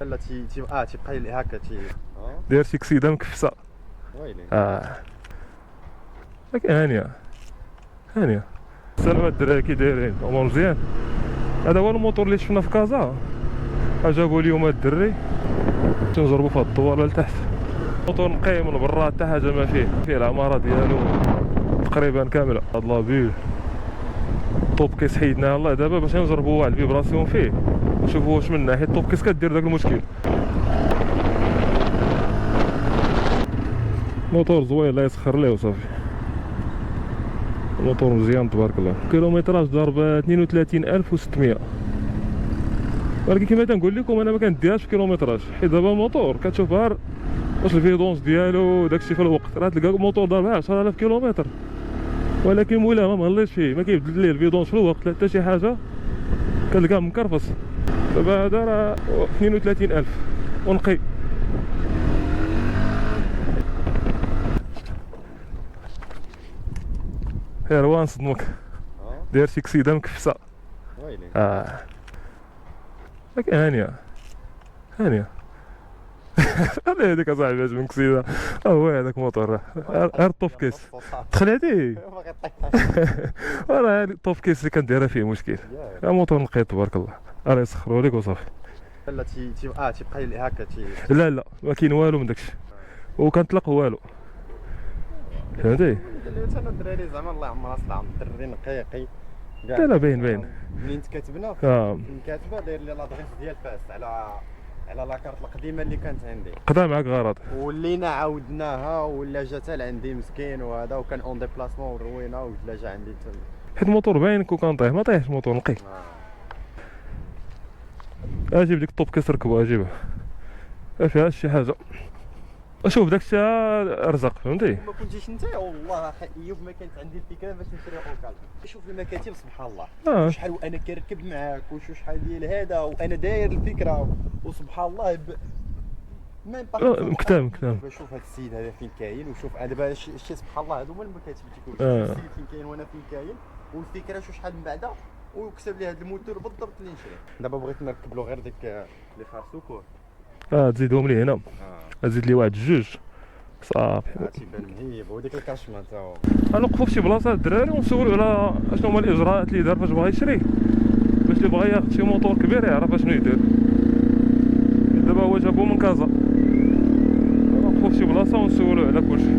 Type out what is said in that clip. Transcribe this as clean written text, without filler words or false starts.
لا تيبقى لي هكا داير شي كسيده مكفسه. ويلي لكن هانيه. السلام الدراري، كي دايرين؟ امور مزيان. هذا هو الموتور اللي شفنا في كازا، جابوا اليوم الدري تنجربوا في هاد الطواله لتحت. موتور نقي من برا، حتى حاجه ما فيه العماره ديالو تقريبا كامله. هاد لابيل توب كيس حيدناها الله دابا باش نجربوا واحد الفيبراسيون فيه نشوفوا واش من ناحيه توب كيس كدير داك المشكل. موتور زوين لا يسخر ليه وصافي. الموتور مزيان تبارك الله. كيلومتراج ضرب 32600، ولكن كما تنقول لكم انا ما كنديهاش في كيلومتراج، حيت دابا الموتور كتشوف غير واش الفيدونس ديالو داكشي في الوقت. راه تلقى الموتور ضارب 10000 كيلومتر، ولكن مولا ما مهليش فيه، ما كيبدل ليه الفيدونس في الوقت لا حتى شي حاجه، كتلقاه مكرفص. دابا هذا راه 32000 ونقي. روان صدمك، داير شي كسيده مكفسه. ويلي لكن هانيه هذا هذيك اصاحبي اش من كسيده. هو هذاك موتور غير الطوب كيس تخلعتي. راه الطوب كيس اللي كنديرها فيه مشكل. موتور نقي تبارك الله، راه يسخروا لك وصافي. لا تيبقى لي هكا لا ما كاين والو من داكشي، وكنطلق والو، فهمتي. انا الدراري زعما الله يعمرها صداع الدري نقيقي. لا باين منين كتبنا الكاتبه داير لي لادريس ديال فاس على لاكارت القديمه اللي كانت عندي، قدا معاك غرض ولينا عاودناها ولا جات لعندي مسكين وهذا، وكان اون ديبلاسمون وروينا ولا جا عندي حيت الموتور باين كون كان طايح ما طايحش، الموتور نقي. اجيب ديك الطوب كيس ركبو، اجيبها ما فيهاش شي حاجه. شوف داكشي رزق، فهمتي. ما كنتيش انت والله ايوب ما كانت عندي الفكره باش نشري اوكال. شوف المكاتب سبحان الله شحال وانا كنركب معاك وشحال ديال هذا وانا داير الفكره، وسبحان الله ميم با كتاب شوف هذا السيد هذا فين كاين، وشوف انا دابا شي سبحان الله هذو هما المكاتب اللي تيكونوا السيد فين كاين وانا فين كاين، والفكره شحال من بعدا وكتب لي هذا الموتور بالضبط اللي نشري. دابا بغيت نركب له غير ديك لي فار سوكور، تزيدهم لي هنا، زيد لي واحد جوج صافي. تيبان مهيب. وديك الكاشمان تا هو غنوقفوا في شي بلاصه الدراري ونسولوا على اشنو هما الاجراءات اللي دار فاش بغا يشري، باش اللي بغا ياخذ شي موتور كبير يعرف اشنو يدير. دابا هو جابو من كازا، نوقفوا في شي بلاصه ونسولوا على كلشي.